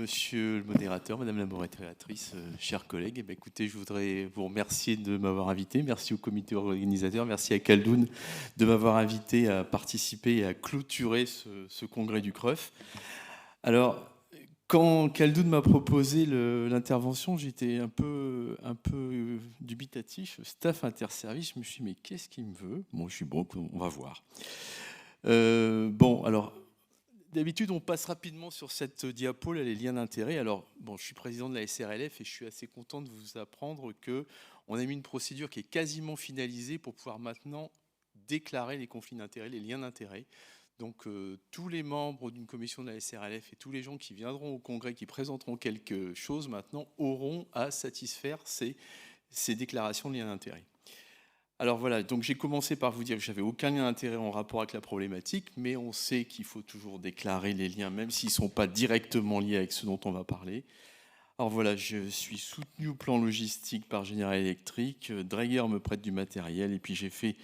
monsieur le modérateur, madame la modératrice, chers collègues. Écoutez, je voudrais vous remercier de m'avoir invité. Merci au comité organisateur, merci à Khaldoun de m'avoir invité à participer et à clôturer ce congrès du CREUF. Alors, quand Khaldoun m'a proposé l'intervention, j'étais un peu dubitatif. Staff interservice, je me suis dit, mais qu'est-ce qu'il me veut? Bon, je suis bon, on va voir. Alors, d'habitude, on passe rapidement sur cette diapo, là, les liens d'intérêt. Alors, bon, je suis président de la SRLF et je suis assez content de vous apprendre qu'on a mis une procédure qui est quasiment finalisée pour pouvoir maintenant déclarer les conflits d'intérêts, les liens d'intérêt. Donc, tous les membres d'une commission de la SRLF et tous les gens qui viendront au congrès, qui présenteront quelque chose maintenant, auront à satisfaire ces déclarations de liens d'intérêt. Alors voilà, donc j'ai commencé par vous dire que j'avais aucun lien d'intérêt en rapport avec la problématique, mais on sait qu'il faut toujours déclarer les liens, même s'ils ne sont pas directement liés avec ce dont on va parler. Alors voilà, je suis soutenu au plan logistique par General Electric, Draeger me prête du matériel, et puis j'ai fait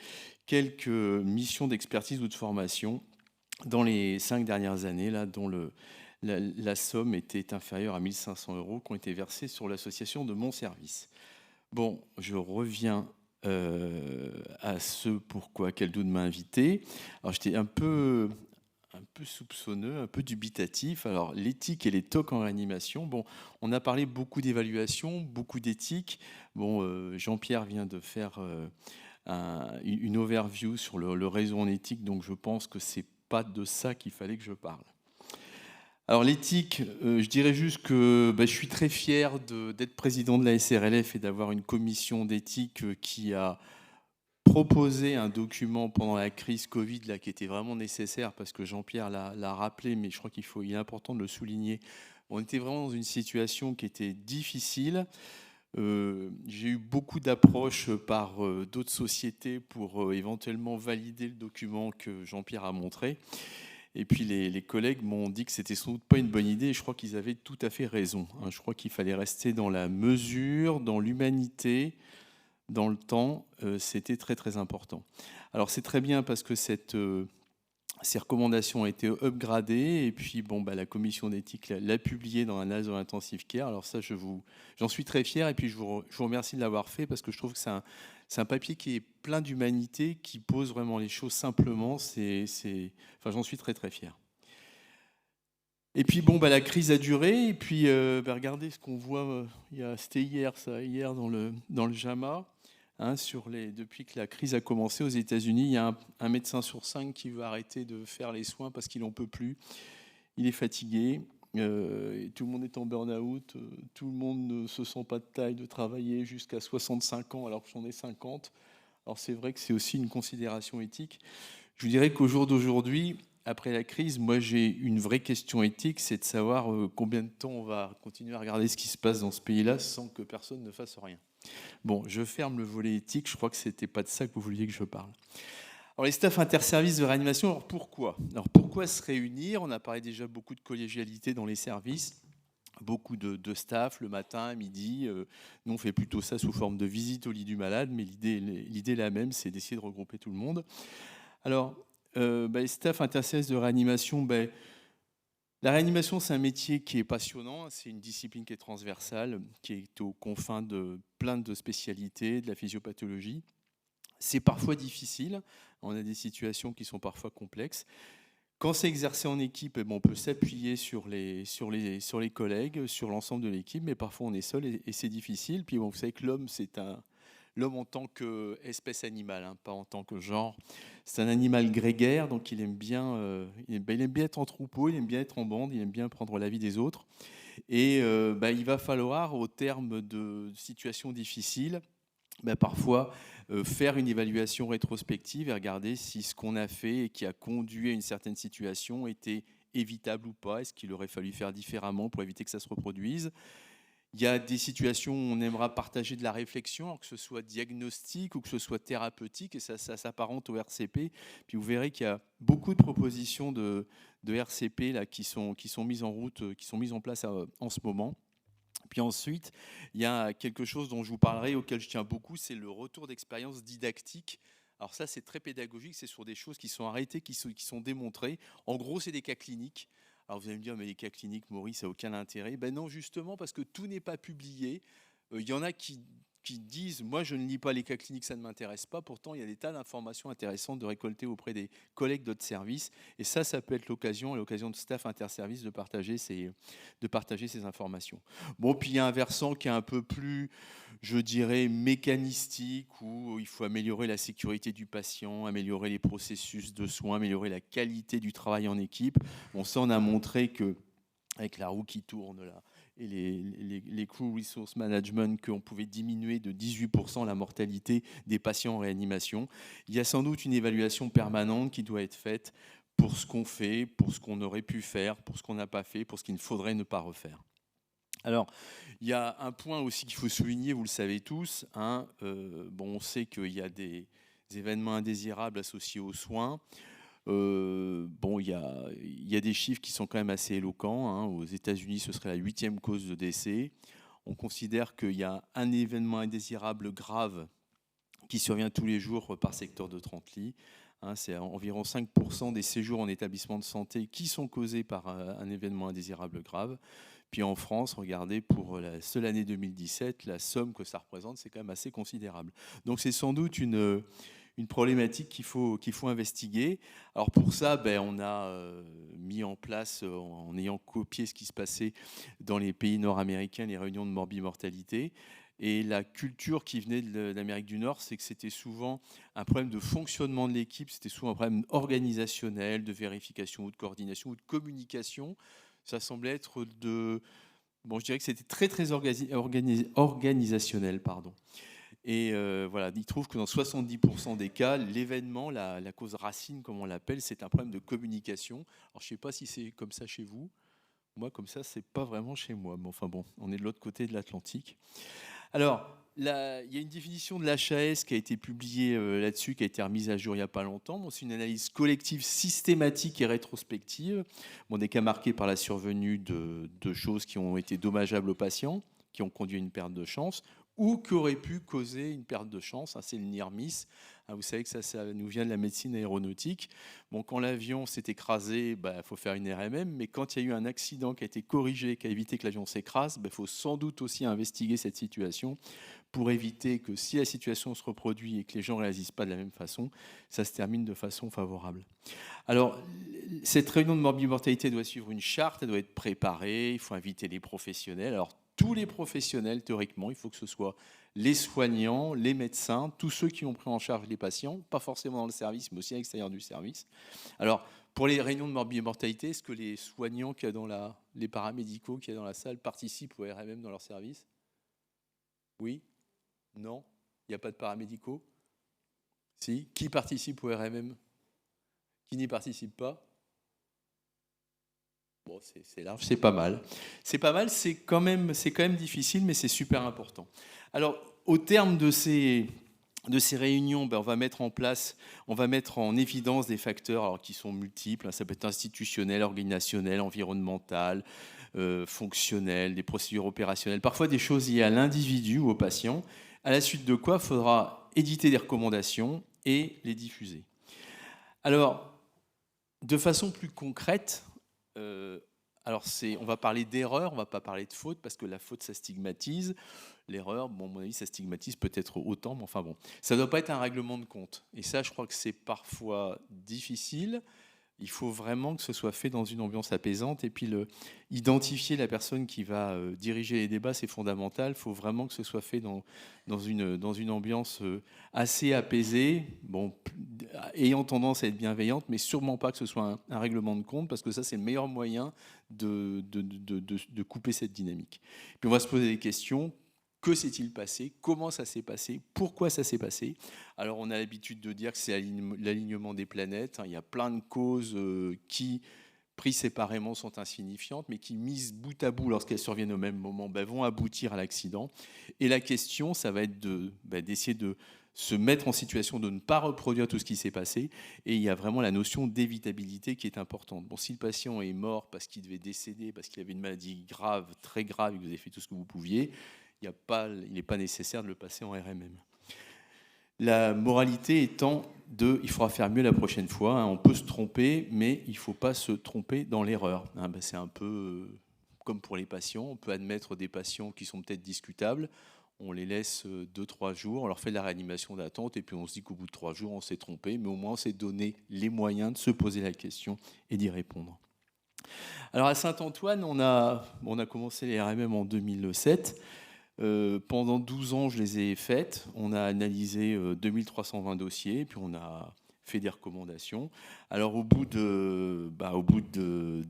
quelques missions d'expertise ou de formation dans les 5 dernières années, là, dont la somme était inférieure à 1 500 € qui ont été versés sur l'association de mon service. Bon, je reviens à ce pourquoi Khaldoun m'a invité. Alors j'étais un peu soupçonneux, un peu dubitatif. Alors l'éthique et les TOC en réanimation, bon, on a parlé beaucoup d'évaluation, beaucoup d'éthique. Bon, Jean-Pierre vient de faire une overview sur le réseau en éthique, donc je pense que c'est pas de ça qu'il fallait que je parle. Alors l'éthique, je dirais juste que je suis très fier d'être président de la SRLF et d'avoir une commission d'éthique qui a proposé un document pendant la crise Covid là, qui était vraiment nécessaire parce que Jean-Pierre l'a rappelé, mais je crois il est important de le souligner. On était vraiment dans une situation qui était difficile. J'ai eu beaucoup d'approches par d'autres sociétés pour éventuellement valider le document que Jean-Pierre a montré. Et puis les collègues m'ont dit que c'était sans doute pas une bonne idée et je crois qu'ils avaient tout à fait raison. Je crois qu'il fallait rester dans la mesure, dans l'humanité, dans le temps. C'était très très important. Alors c'est très bien parce que ces recommandations ont été upgradées et puis la commission d'éthique l'a publié dans un As Intensive Care. Alors ça, j'en suis très fier et puis je vous remercie de l'avoir fait parce que je trouve que c'est un papier qui est plein d'humanité, qui pose vraiment les choses simplement. J'en suis très très fier. Et puis la crise a duré et puis regardez ce qu'on voit. C'était hier dans le JAMA. Depuis que la crise a commencé aux États-Unis, il y a un médecin sur 5 qui veut arrêter de faire les soins parce qu'il n'en peut plus. Il est fatigué. Et tout le monde est en burn-out. Tout le monde ne se sent pas de taille de travailler jusqu'à 65 ans alors que j'en ai 50. Alors c'est vrai que c'est aussi une considération éthique. Je vous dirais qu'au jour d'aujourd'hui, après la crise, moi j'ai une vraie question éthique, c'est de savoir combien de temps on va continuer à regarder ce qui se passe dans ce pays-là sans que personne ne fasse rien. Bon, je ferme le volet éthique, je crois que ce n'était pas de ça que vous vouliez que je parle. Alors les staffs interservices de réanimation, alors pourquoi se réunir? On a parlé déjà beaucoup de collégialité dans les services, beaucoup de staff le matin, à midi. Nous on fait plutôt ça sous forme de visite au lit du malade, mais l'idée est la même, c'est d'essayer de regrouper tout le monde. Alors les staffs interservices de réanimation, la réanimation, c'est un métier qui est passionnant, c'est une discipline qui est transversale, qui est aux confins de plein de spécialités, de la physiopathologie. C'est parfois difficile, on a des situations qui sont parfois complexes. Quand c'est exercé en équipe, on peut s'appuyer sur les collègues, sur l'ensemble de l'équipe, mais parfois on est seul et c'est difficile. Puis vous savez que l'homme en tant qu'espèce animale, pas en tant que genre. C'est un animal grégaire, donc il aime bien être en troupeau, il aime bien être en bande, il aime bien prendre l'avis des autres. Et il va falloir, au terme de situations difficiles, parfois faire une évaluation rétrospective et regarder si ce qu'on a fait et qui a conduit à une certaine situation était évitable ou pas. Est-ce qu'il aurait fallu faire différemment pour éviter que ça se reproduise? Il y a des situations où on aimera partager de la réflexion, que ce soit diagnostic ou que ce soit thérapeutique, et ça s'apparente au RCP. Puis vous verrez qu'il y a beaucoup de propositions de RCP là, qui sont mises en route, qui sont mises en place en ce moment. Puis ensuite, il y a quelque chose dont je vous parlerai, auquel je tiens beaucoup, c'est le retour d'expérience didactique. Alors ça, c'est très pédagogique, c'est sur des choses qui sont arrêtées, qui sont démontrées. En gros, c'est des cas cliniques. Alors vous allez me dire, mais les cas cliniques, Maurice, ça n'a aucun intérêt. Ben non, justement, parce que tout n'est pas publié. Il y en a qui disent, moi je ne lis pas les cas cliniques, ça ne m'intéresse pas. Pourtant, il y a des tas d'informations intéressantes de récolter auprès des collègues d'autres services. Et ça peut être l'occasion de staff interservice de partager ces informations. Bon, puis il y a un versant qui est un peu plus, je dirais, mécanistique, où il faut améliorer la sécurité du patient, améliorer les processus de soins, améliorer la qualité du travail en équipe. Bon, ça, on a montré que avec la roue qui tourne là, et les crew resource management, qu'on pouvait diminuer de 18% la mortalité des patients en réanimation. Il y a sans doute une évaluation permanente qui doit être faite pour ce qu'on fait, pour ce qu'on aurait pu faire, pour ce qu'on n'a pas fait, pour ce qu'il faudrait ne pas refaire. Alors, il y a un point aussi qu'il faut souligner, vous le savez tous, hein, bon, on sait qu'il y a des événements indésirables associés aux soins. Bon, il y a des chiffres qui sont quand même assez éloquents, hein. Aux États-Unis, ce serait la 8e cause de décès. On considère qu'il y a un événement indésirable grave qui survient tous les jours par secteur de 30 lits. Hein, c'est environ 5% des séjours en établissement de santé qui sont causés par un événement indésirable grave. Puis en France, regardez, pour la seule année 2017, la somme que ça représente, c'est quand même assez considérable. Donc c'est sans doute une problématique qu'il faut investiguer. Alors pour ça, on a mis en place, en ayant copié ce qui se passait dans les pays nord-américains, les réunions de morbimortalité. Et la culture qui venait de l'Amérique du Nord, c'est que c'était souvent un problème de fonctionnement de l'équipe, c'était souvent un problème organisationnel, de vérification ou de coordination ou de communication. Ça semblait être bon, je dirais que c'était très, très organisationnel, pardon. Et voilà, il trouve que dans 70% des cas, l'événement, la cause racine, comme on l'appelle, c'est un problème de communication. Alors, je ne sais pas si c'est comme ça chez vous. Moi, comme ça, c'est pas vraiment chez moi. Mais enfin bon, on est de l'autre côté de l'Atlantique. Alors, il y a une définition de l'HAS qui a été publiée là-dessus, qui a été remise à jour il n'y a pas longtemps. Bon, c'est une analyse collective, systématique et rétrospective. Bon, des cas marqués par la survenue de choses qui ont été dommageables aux patients, qui ont conduit à une perte de chance, ou qui auraient pu causer une perte de chance. C'est le NIRMIS. Vous savez que ça nous vient de la médecine aéronautique. Bon, quand l'avion s'est écrasé, il faut faire une RMM, mais quand il y a eu un accident qui a été corrigé, qui a évité que l'avion s'écrase, il faut sans doute aussi investiguer cette situation pour éviter que si la situation se reproduit et que les gens ne réagissent pas de la même façon, ça se termine de façon favorable. Alors, cette réunion de morbimortalité doit suivre une charte, elle doit être préparée, il faut inviter les professionnels. Alors, tous les professionnels, théoriquement, il faut que ce soit les soignants, les médecins, tous ceux qui ont pris en charge les patients, pas forcément dans le service, mais aussi à l'extérieur du service. Alors, pour les réunions de morbimortalité, est-ce que les soignants qu'il y a dans les paramédicaux qu'il y a dans la salle participent au RMM dans leur service? Oui? Non? Il n'y a pas de paramédicaux? Si? Qui participe au RMM? Qui n'y participe pas? Bon, c'est large, c'est pas mal. C'est pas mal, c'est quand même difficile, mais c'est super important. Alors, au terme de ces réunions, on va mettre en évidence des facteurs alors, qui sont multiples. Ça peut être institutionnel, organisationnel, environnemental, fonctionnel, des procédures opérationnelles, parfois des choses liées à l'individu ou au patient, à la suite de quoi il faudra éditer des recommandations et les diffuser. Alors, de façon plus concrète, alors on va parler d'erreur, on ne va pas parler de faute, parce que la faute, ça stigmatise. L'erreur, bon, à mon avis, ça stigmatise peut-être autant, mais enfin bon, ça ne doit pas être un règlement de compte. Et ça, je crois que c'est parfois difficile. Il faut vraiment que ce soit fait dans une ambiance apaisante. Et puis, identifier la personne qui va diriger les débats, c'est fondamental. Il faut vraiment que ce soit fait dans une ambiance assez apaisée, bon, ayant tendance à être bienveillante, mais sûrement pas que ce soit un règlement de compte, parce que ça, c'est le meilleur moyen de couper cette dynamique. Puis, on va se poser des questions. Que s'est-il passé? Comment ça s'est passé? Pourquoi ça s'est passé? Alors, on a l'habitude de dire que c'est l'alignement des planètes. Il y a plein de causes qui, prises séparément, sont insignifiantes, mais qui, mises bout à bout, lorsqu'elles surviennent au même moment, vont aboutir à l'accident. Et la question, ça va être d'essayer de se mettre en situation de ne pas reproduire tout ce qui s'est passé. Et il y a vraiment la notion d'évitabilité qui est importante. Bon, si le patient est mort parce qu'il devait décéder, parce qu'il avait une maladie grave, très grave, et que vous avez fait tout ce que vous pouviez, il n'est pas nécessaire de le passer en RMM. La moralité étant il faudra faire mieux la prochaine fois, hein. On peut se tromper, mais il ne faut pas se tromper dans l'erreur, hein. C'est un peu comme pour les patients. On peut admettre des patients qui sont peut-être discutables. On les laisse 2-3 jours, on leur fait de la réanimation d'attente, et puis on se dit qu'au bout de 3 jours, on s'est trompé, mais au moins on s'est donné les moyens de se poser la question et d'y répondre. Alors à Saint-Antoine, on a commencé les RMM en 2007. Pendant 12 ans, je les ai faites. On a analysé 2320 dossiers, puis on a fait des recommandations. Alors au bout de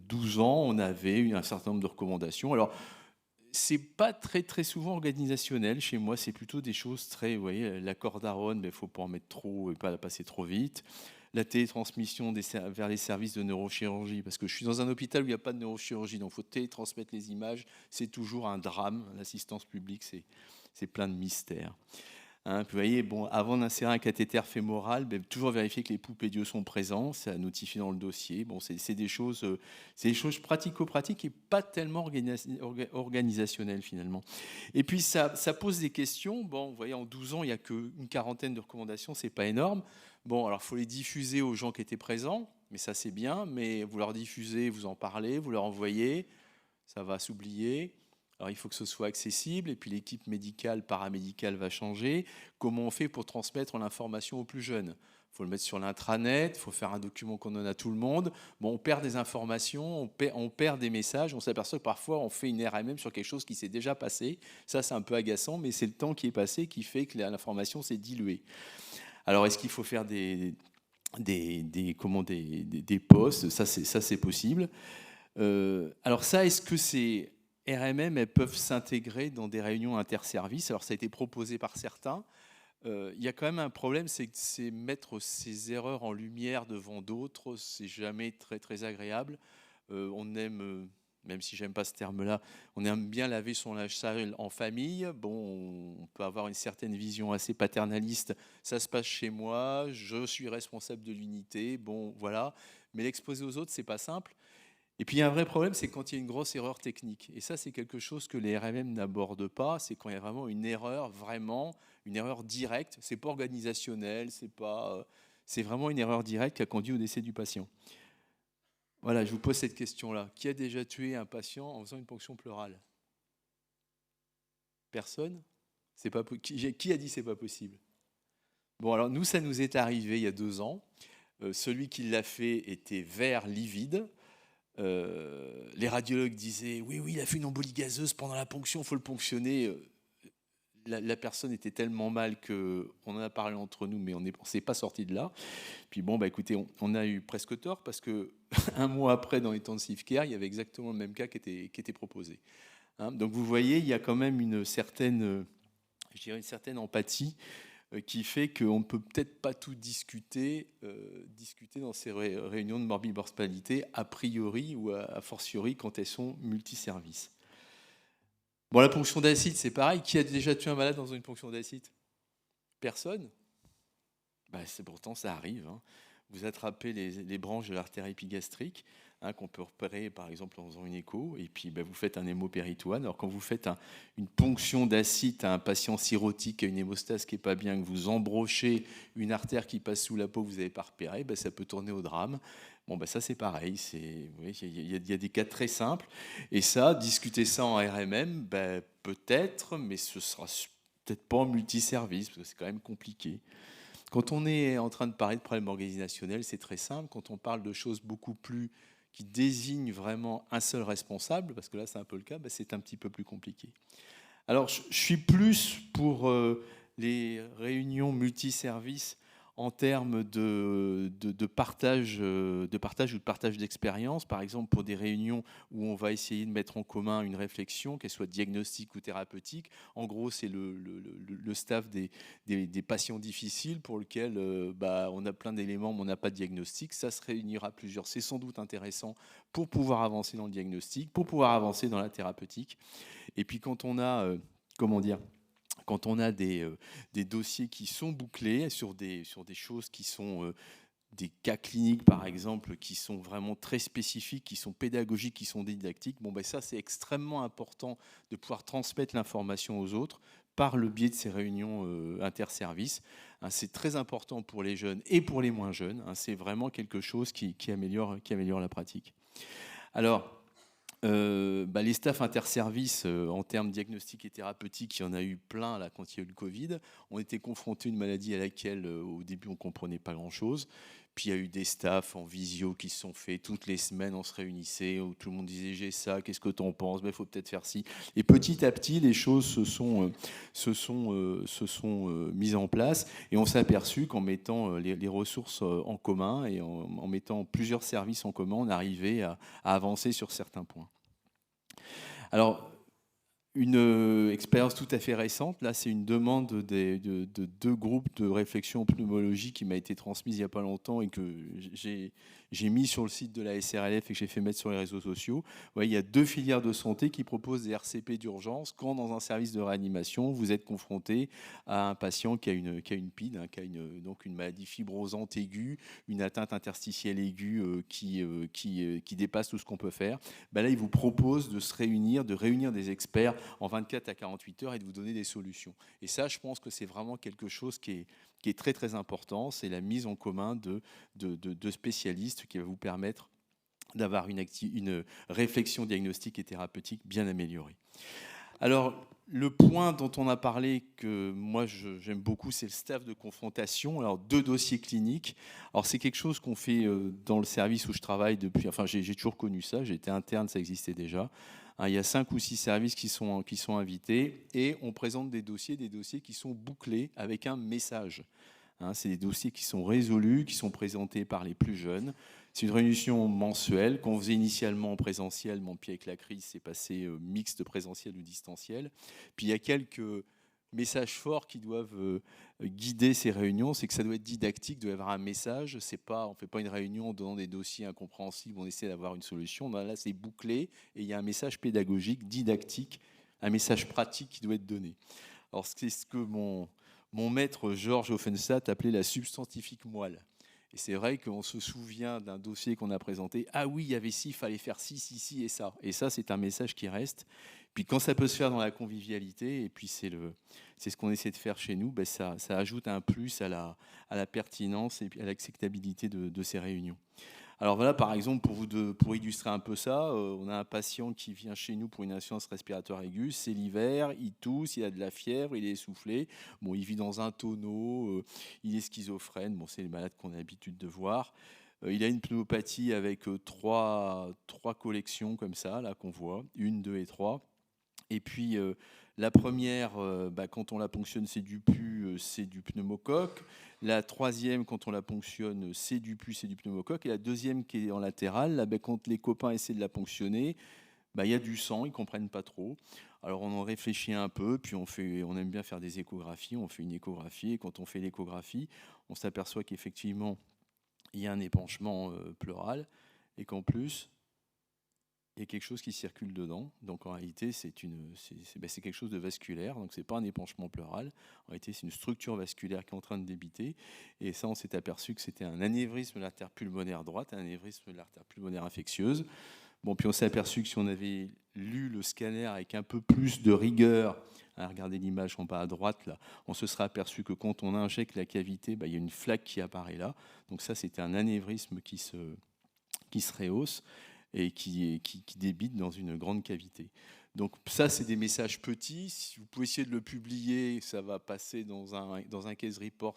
12 ans, on avait eu un certain nombre de recommandations. Alors c'est pas très très souvent organisationnel chez moi, c'est plutôt des choses très, vous voyez, l'accord d'Aaron, il faut pas en mettre trop et pas la passer trop vite. La télétransmission vers les services de neurochirurgie, parce que je suis dans un hôpital où il n'y a pas de neurochirurgie, donc il faut télétransmettre les images, c'est toujours un drame. L'assistance publique, c'est plein de mystères. Hein, puis vous voyez, bon, avant d'insérer un cathéter fémoral, toujours vérifier que les pouls pédiaux sont présents, c'est à notifier dans le dossier. Bon, c'est des choses pratico-pratiques et pas tellement organisationnelles finalement. Et puis ça pose des questions. Bon, vous voyez, en 12 ans, il n'y a qu'une quarantaine de recommandations, c'est pas énorme. Bon, alors il faut les diffuser aux gens qui étaient présents, mais ça c'est bien, mais vous leur diffusez, vous en parlez, vous leur envoyez, ça va s'oublier. Alors il faut que ce soit accessible, et puis l'équipe médicale, paramédicale va changer. Comment on fait pour transmettre l'information aux plus jeunes ? Il faut le mettre sur l'intranet, il faut faire un document qu'on donne à tout le monde. Bon, on perd des informations, on perd des messages, on s'aperçoit que parfois on fait une RMM sur quelque chose qui s'est déjà passé. Ça c'est un peu agaçant, mais c'est le temps qui est passé qui fait que l'information s'est diluée. Alors est-ce qu'il faut faire des postes ? Ça c'est possible. Alors ça, est-ce que ces RMM, elles peuvent s'intégrer dans des réunions interservices ? Alors ça a été proposé par certains. Il y a quand même un problème, c'est mettre ces erreurs en lumière devant d'autres, c'est jamais très très agréable. On aime, même si j'aime pas ce terme-là, on aime bien laver son linge sale en famille. Bon, on peut avoir une certaine vision assez paternaliste. Ça se passe chez moi, je suis responsable de l'unité. Bon, voilà. Mais l'exposer aux autres, c'est pas simple. Et puis il y a un vrai problème, c'est quand il y a une grosse erreur technique. Et ça, c'est quelque chose que les RMM n'abordent pas. C'est quand il y a vraiment une erreur directe. C'est pas organisationnel, c'est vraiment une erreur directe qui a conduit au décès du patient. Voilà, je vous pose cette question-là. Qui a déjà tué un patient en faisant une ponction pleurale ? Personne ? Qui a dit c'est pas possible ? Bon, alors nous, ça nous est arrivé il y a 2 ans. Celui qui l'a fait était vert livide. Les radiologues disaient oui, il a fait une embolie gazeuse pendant la ponction, il faut le ponctionner. La personne était tellement mal qu'on en a parlé entre nous, mais on ne s'est pas sorti de là. Puis bon, écoutez, on a eu presque tort parce que un mois après, dans Intensive Care, il y avait exactement le même cas qui était proposé. Hein, donc vous voyez, il y a quand même une certaine empathie qui fait qu'on ne peut peut-être pas tout discuter dans ces réunions de morbimortalité, a priori ou a fortiori quand elles sont multiservices. Bon, la ponction d'acide, c'est pareil. Qui a déjà tué un malade dans une ponction d'acide ? Personne ? Pourtant, ça arrive. Hein. Vous attrapez les branches de l'artère épigastrique, hein, qu'on peut repérer par exemple en faisant une écho, et puis vous faites un hémopéritoine. Alors quand vous faites une ponction d'acide à un patient cirrhotique qui a une hémostase qui n'est pas bien, que vous embrochez une artère qui passe sous la peau que vous n'avez pas repéré, ça peut tourner au drame. Bon, ça c'est pareil, il y a des cas très simples, et ça, discuter ça en RMM, peut-être, mais ce sera peut-être pas en multiservice, parce que c'est quand même compliqué. Quand on est en train de parler de problèmes organisationnels, c'est très simple. Quand on parle de choses beaucoup plus qui désignent vraiment un seul responsable, parce que là c'est un peu le cas, c'est un petit peu plus compliqué. Alors je suis plus pour les réunions multiservices en termes de partage ou de partage d'expérience, par exemple pour des réunions où on va essayer de mettre en commun une réflexion, qu'elle soit diagnostique ou thérapeutique. En gros, c'est le staff des patients difficiles pour lequel on a plein d'éléments mais on n'a pas de diagnostic. Ça se réunira à plusieurs. C'est sans doute intéressant pour pouvoir avancer dans le diagnostic, pour pouvoir avancer dans la thérapeutique. Et puis quand on a, quand on a des dossiers qui sont bouclés sur des choses qui sont des cas cliniques, par exemple, qui sont vraiment très spécifiques, qui sont pédagogiques, qui sont didactiques, ça, c'est extrêmement important de pouvoir transmettre l'information aux autres par le biais de ces réunions interservices. Hein, c'est très important pour les jeunes et pour les moins jeunes. Hein, c'est vraiment quelque chose qui améliore la pratique. Alors, les staffs interservices, en termes diagnostiques et thérapeutiques, il y en a eu plein là, quand il y a eu le Covid. On était confrontés à une maladie à laquelle, au début, on ne comprenait pas grand-chose. Puis il y a eu des staffs en visio qui se sont faits toutes les semaines, on se réunissait, où tout le monde disait j'ai ça, qu'est-ce que tu en penses, il faut peut-être faire ci. Et petit à petit, les choses se sont mises en place et on s'est aperçu qu'en mettant les ressources en commun et en mettant plusieurs services en commun, on arrivait à avancer sur certains points. Alors, une expérience tout à fait récente, là c'est une demande de deux groupes de réflexion en pneumologie qui m'a été transmise il n'y a pas longtemps et que j'ai mis sur le site de la SRLF et que j'ai fait mettre sur les réseaux sociaux. Ouais, il y a 2 filières de santé qui proposent des RCP d'urgence quand dans un service de réanimation, vous êtes confronté à un patient qui a une PID, hein, donc une maladie fibrosante aiguë, une atteinte interstitielle aiguë qui dépasse tout ce qu'on peut faire. Ben là, ils vous proposent de réunir des experts en 24 à 48 heures et de vous donner des solutions. Et ça, je pense que c'est vraiment quelque chose qui est très très important, c'est la mise en commun de spécialistes qui va vous permettre d'avoir une réflexion diagnostique et thérapeutique bien améliorée. Alors, le point dont on a parlé que moi j'aime beaucoup, c'est le staff de confrontation. Alors, 2 dossiers cliniques. Alors, c'est quelque chose qu'on fait dans le service où je travaille depuis. Enfin, j'ai toujours connu ça. J'ai été interne, ça existait déjà. Hein, il y a 5 ou 6 services qui sont invités et on présente des dossiers qui sont bouclés avec un message. Hein, c'est des dossiers qui sont résolus, qui sont présentés par les plus jeunes. C'est une réunion mensuelle qu'on faisait initialement en présentiel, mais puis avec la crise, c'est passé mixte présentiel ou distanciel. Puis il y a quelques messages forts qui doivent guider ces réunions. C'est que ça doit être didactique, il doit y avoir un message. On ne fait pas une réunion en donnant des dossiers incompréhensibles, on essaie d'avoir une solution. Ben là, c'est bouclé et il y a un message pédagogique, didactique, un message pratique qui doit être donné. Alors, c'est ce que mon maître Georges Offenstadt appelait la substantifique moelle. Et c'est vrai qu'on se souvient d'un dossier qu'on a présenté. Ah oui, il y avait ci, il fallait faire ci et ça. Et ça, c'est un message qui reste. Puis quand ça peut se faire dans la convivialité, et puis c'est ce qu'on essaie de faire chez nous, ben ça ajoute un plus à la pertinence et à l'acceptabilité de ces réunions. Alors voilà, par exemple, pour illustrer un peu ça, on a un patient qui vient chez nous pour une insuffisance respiratoire aiguë. C'est l'hiver, il tousse, il a de la fièvre, il est essoufflé. Bon, il vit dans un tonneau, il est schizophrène. Bon, c'est les malades qu'on a l'habitude de voir. Il a une pneumopathie avec trois collections comme ça, là qu'on voit, 1, 2 et 3. Et puis la première, quand on la ponctionne, c'est du pus, c'est du pneumocoque. La troisième, quand on la ponctionne, c'est du pus, c'est du pneumocoque. Et la deuxième, qui est en latéral, là, quand les copains essaient de la ponctionner, il y a du sang, ils ne comprennent pas trop. Alors on en réfléchit un peu, puis on aime bien faire des échographies. On fait une échographie, et quand on fait l'échographie, on s'aperçoit qu'effectivement, il y a un épanchement pleural, et qu'en plus, il y a quelque chose qui circule dedans. Donc en réalité, c'est quelque chose de vasculaire. Donc c'est pas un épanchement pleural. En réalité, c'est une structure vasculaire qui est en train de débiter. Et ça, on s'est aperçu que c'était un anévrisme de l'artère pulmonaire droite, un anévrisme de l'artère pulmonaire infectieuse. Bon, puis on s'est aperçu que si on avait lu le scanner avec un peu plus de rigueur, regardez l'image en bas à droite là, on se serait aperçu que quand on injecte la cavité, il y a une flaque qui apparaît là. Donc ça, c'était un anévrisme qui se rehausse et qui débite dans une grande cavité. Donc ça, c'est des messages petits. Si vous pouvez essayer de le publier, ça va passer dans un case report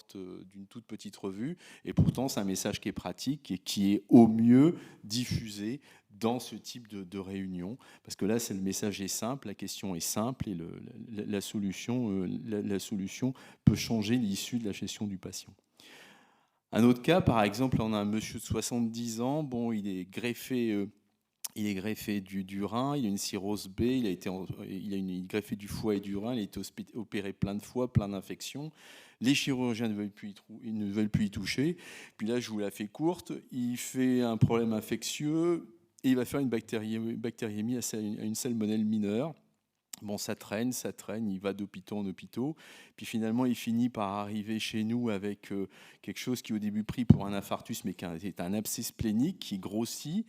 d'une toute petite revue. Et pourtant, c'est un message qui est pratique et qui est au mieux diffusé dans ce type de réunion. Parce que là, le message est simple, la question est simple et la solution peut changer l'issue de la gestion du patient. Un autre cas, par exemple, on a un monsieur de 70 ans. Bon, il est greffé du rein, il a une cirrhose B, il a greffé du foie et du rein, il a été opéré plein de fois, plein d'infections. Les chirurgiens ne veulent plus y toucher. Puis là, je vous la fais courte, il fait un problème infectieux et il va faire une bactériémie à une salmonelle mineure. Bon, ça traîne, il va d'hôpitaux en hôpitaux. Puis finalement, il finit par arriver chez nous avec quelque chose qui au début pris pour un infarctus, mais qui est un abcès splénique qui grossit.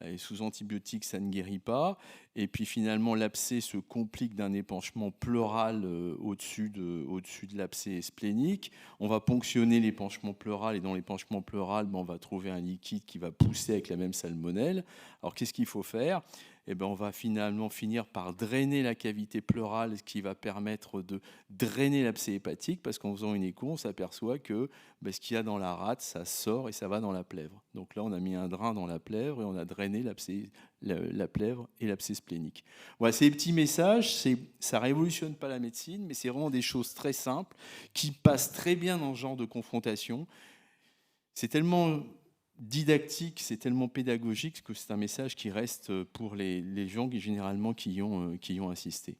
Et sous antibiotiques, ça ne guérit pas. Et puis finalement, l'abcès se complique d'un épanchement pleural au-dessus de l'abcès splénique. On va ponctionner l'épanchement pleural, et dans l'épanchement pleural, on va trouver un liquide qui va pousser avec la même salmonelle. Alors qu'est-ce qu'il faut faire? Eh ben, on va finalement finir par drainer la cavité pleurale, ce qui va permettre de drainer l'abcès hépatique, parce qu'en faisant une écho, on s'aperçoit que ce qu'il y a dans la rate, ça sort et ça va dans la plèvre. Donc là, on a mis un drain dans la plèvre et on a drainé la plèvre et l'abcès splénique. Voilà, ces petits messages, ça ne révolutionne pas la médecine, mais c'est vraiment des choses très simples qui passent très bien dans ce genre de confrontation. C'est tellement didactique, c'est tellement pédagogique que c'est un message qui reste pour les gens qui généralement qui y ont assisté.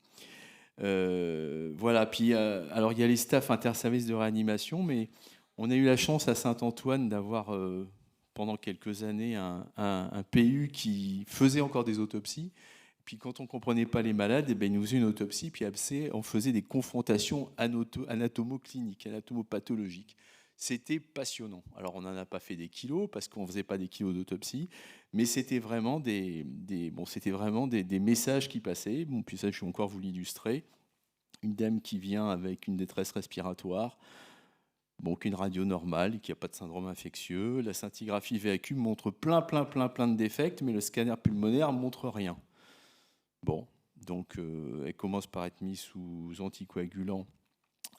Voilà, puis alors il y a les staffs interservices de réanimation, mais on a eu la chance à Saint-Antoine d'avoir pendant quelques années un PU qui faisait encore des autopsies. Puis quand on ne comprenait pas les malades, eh ben, il nous faisait une autopsie, puis après, on faisait des confrontations anatomo-cliniques, anatomopathologiques. C'était passionnant. Alors on n'en a pas fait des kilos, parce qu'on ne faisait pas des kilos d'autopsie, mais c'était vraiment des messages qui passaient. Bon, puis ça, je vais encore vous l'illustrer. Une dame qui vient avec une détresse respiratoire, qu'une radio normale, qui n'a pas de syndrome infectieux. La scintigraphie VAQ montre plein de défects, mais le scanner pulmonaire ne montre rien. Bon, donc elle commence par être mise sous anticoagulant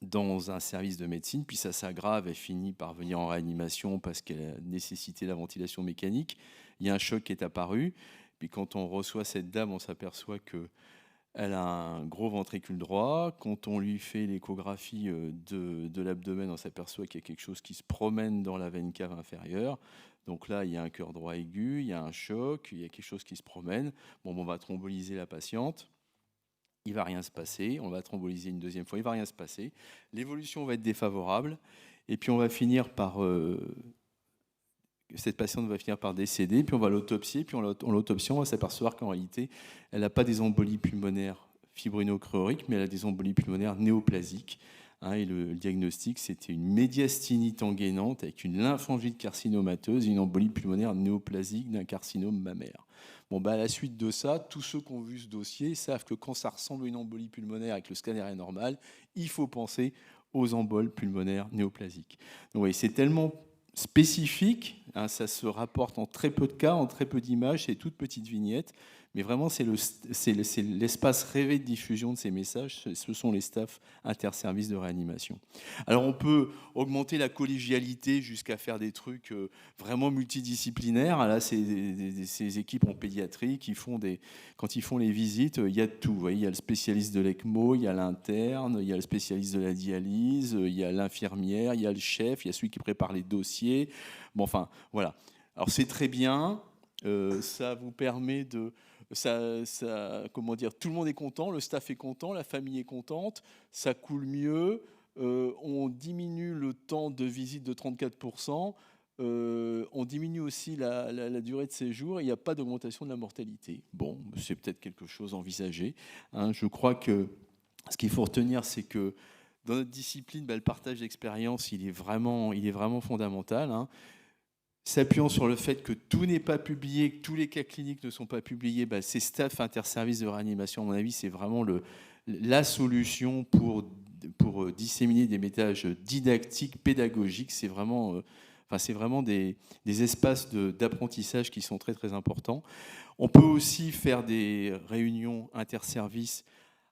dans un service de médecine, puis ça s'aggrave, elle finit par venir en réanimation parce qu'elle a nécessité la ventilation mécanique. Il y a un choc qui est apparu, puis quand on reçoit cette dame, on s'aperçoit qu'elle a un gros ventricule droit. Quand on lui fait l'échographie de l'abdomen, on s'aperçoit qu'il y a quelque chose qui se promène dans la veine cave inférieure. Donc là, il y a un cœur droit aigu, il y a un choc, il y a quelque chose qui se promène. On va thromboliser la patiente. Il ne va rien se passer. On va thromboliser une deuxième fois. Il ne va rien se passer. L'évolution va être défavorable. Et puis on va finir par... cette patiente va finir par décéder. Puis on va l'autopsier. Puis en l'autopsiant, on va s'apercevoir qu'en réalité, elle n'a pas des embolies pulmonaires fibrino-chloriques, mais elle a des embolies pulmonaires néoplasiques. Et le diagnostic, c'était une médiastinite engainante avec une lymphangite carcinomateuse et une embolie pulmonaire néoplasique d'un carcinome mammaire. À la suite de ça, tous ceux qui ont vu ce dossier savent que quand ça ressemble à une embolie pulmonaire et que le scanner est normal, il faut penser aux emboles pulmonaires néoplasiques. Donc, oui, c'est tellement spécifique, ça se rapporte en très peu de cas, en très peu d'images, c'est toutes petites vignettes, mais vraiment c'est l'espace rêvé de diffusion de ces messages, ce sont les staffs interservices de réanimation. Alors on peut augmenter la collégialité jusqu'à faire des trucs vraiment multidisciplinaires. Là, ces équipes en pédiatrie quand ils font les visites, il y a de tout. Vous voyez, il y a le spécialiste de l'ECMO, il y a l'interne, il y a le spécialiste de la dialyse, il y a l'infirmière, il y a le chef, il y a celui qui prépare les dossiers. Voilà. Alors c'est très bien, ça vous permet de... comment dire, tout le monde est content, le staff est content, la famille est contente, ça coule mieux, on diminue le temps de visite de 34%, on diminue aussi la durée de séjour, il n'y a pas d'augmentation de la mortalité. Bon, c'est peut-être quelque chose envisagé. Je crois que ce qu'il faut retenir, c'est que dans notre discipline, le partage d'expérience, il est vraiment fondamental. S'appuyant sur le fait que tout n'est pas publié, que tous les cas cliniques ne sont pas publiés, ces staffs interservices de réanimation, à mon avis, c'est vraiment la solution pour disséminer des messages didactiques, pédagogiques. C'est vraiment des espaces d'apprentissage qui sont très, très importants. On peut aussi faire des réunions interservices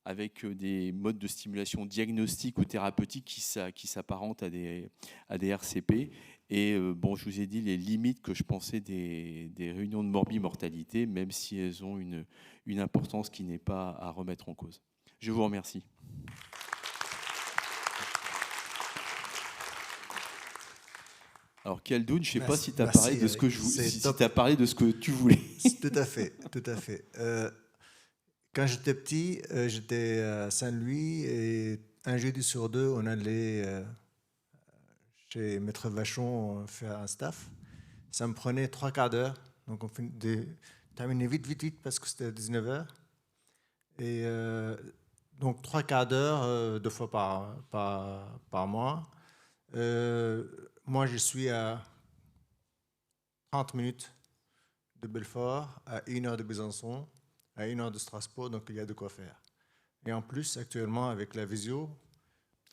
avec des modes de stimulation diagnostique ou thérapeutique qui s'apparentent à des RCP. Et je vous ai dit les limites que je pensais des réunions de morbimortalité, même si elles ont une importance qui n'est pas à remettre en cause. Je vous remercie. Alors, Khaldoun, je ne sais pas si tu as parlé de ce que parlé de ce que tu voulais. Tout à fait. Quand j'étais petit, j'étais à Saint-Louis et un jeudi sur deux, on allait chez Maître Vachon faire un staff. Ça me prenait 3/4 d'heure. Donc on terminait vite parce que c'était 19h. Et donc 3/4 d'heure, 2 fois par mois. Moi, je suis à 30 minutes de Belfort, à 1 heure de Besançon, à 1 heure de Strasbourg, donc il y a de quoi faire. Et en plus, actuellement, avec la visio,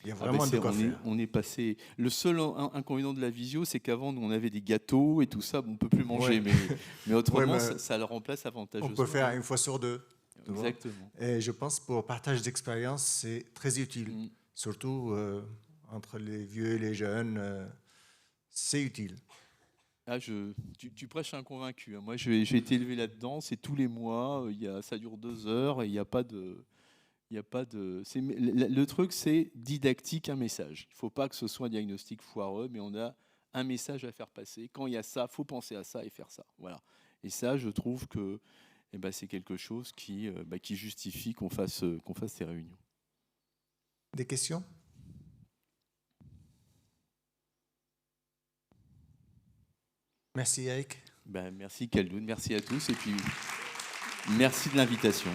il y a vraiment de quoi faire. On est passé. Le seul inconvénient de la visio, c'est qu'avant, nous, on avait des gâteaux et tout ça. On ne peut plus manger, Ouais. mais autrement, Ouais, mais ça le remplace avantageusement. on peut faire 1 fois sur 2. Exactement. Et je pense pour partage d'expérience, c'est très utile. Surtout entre les vieux et les jeunes, c'est utile. Ah, tu prêches un convaincu, hein. Moi, j'ai été élevé là-dedans. C'est tous les mois. Ça dure 2 heures et il n'y a pas de. Il y a pas de. Le truc, c'est didactique, un message. Il ne faut pas que ce soit un diagnostic foireux, mais on a un message à faire passer. Quand il y a ça, il faut penser à ça et faire ça. Voilà. Et ça, je trouve que c'est quelque chose qui justifie qu'on fasse ces réunions. Des questions? Merci Eric. Merci Khaldoun, merci à tous et puis merci de l'invitation.